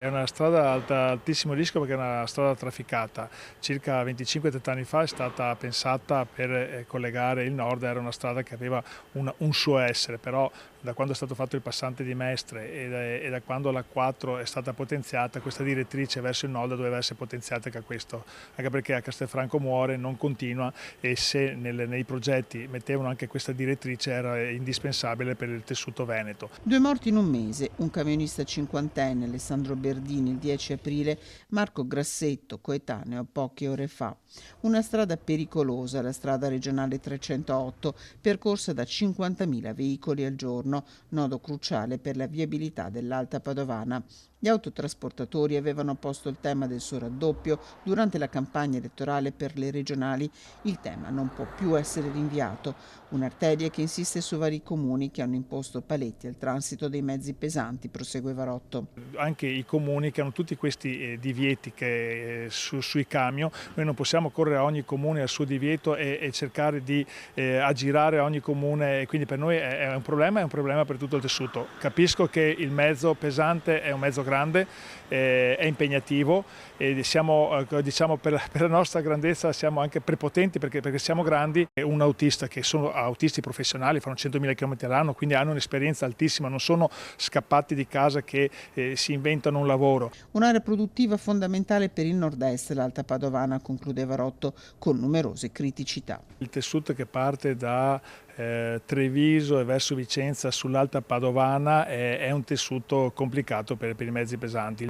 È una strada ad altissimo rischio perché è una strada trafficata. Circa 25-30 anni fa è stata pensata per collegare il nord, era una strada che aveva un suo essere, però da quando è stato fatto il passante di Mestre e da quando la 4 è stata potenziata, questa direttrice verso il nord doveva essere potenziata anche a questo, anche perché a Castelfranco Muore non continua e se nei progetti mettevano anche questa direttrice era indispensabile per il tessuto veneto. 2 morti in un mese, un camionista cinquantenne, Alessandro Berdini, il 10 aprile, Marco Grassetto, coetaneo, poche ore fa. Una strada pericolosa, la strada regionale 308, percorsa da 50.000 veicoli al giorno, nodo cruciale per la viabilità dell'Alta Padovana. Gli autotrasportatori avevano posto il tema del suo raddoppio durante la campagna elettorale per le regionali. Il tema non può più essere rinviato. Un'arteria che insiste su vari comuni che hanno imposto paletti al transito dei mezzi pesanti, prosegue Varotto. Anche i comuni che hanno tutti questi divieti sui camion, noi non possiamo correre a ogni comune al suo divieto e cercare di aggirare ogni comune, e quindi per noi è un problema per tutto il tessuto. Capisco che il mezzo pesante è un mezzo grande, è impegnativo e siamo, diciamo, per la nostra grandezza siamo anche prepotenti perché siamo grandi. Un autista, che sono autisti professionali, fanno 100.000 km all'anno, quindi hanno un'esperienza altissima, non sono scappati di casa che si inventano un lavoro. Un'area produttiva fondamentale per il nord-est, l'Alta Padovana, conclude Varotto, con numerose criticità. Il tessuto che parte da Treviso e verso Vicenza sull'Alta Padovana è un tessuto complicato per i mezzi pesanti.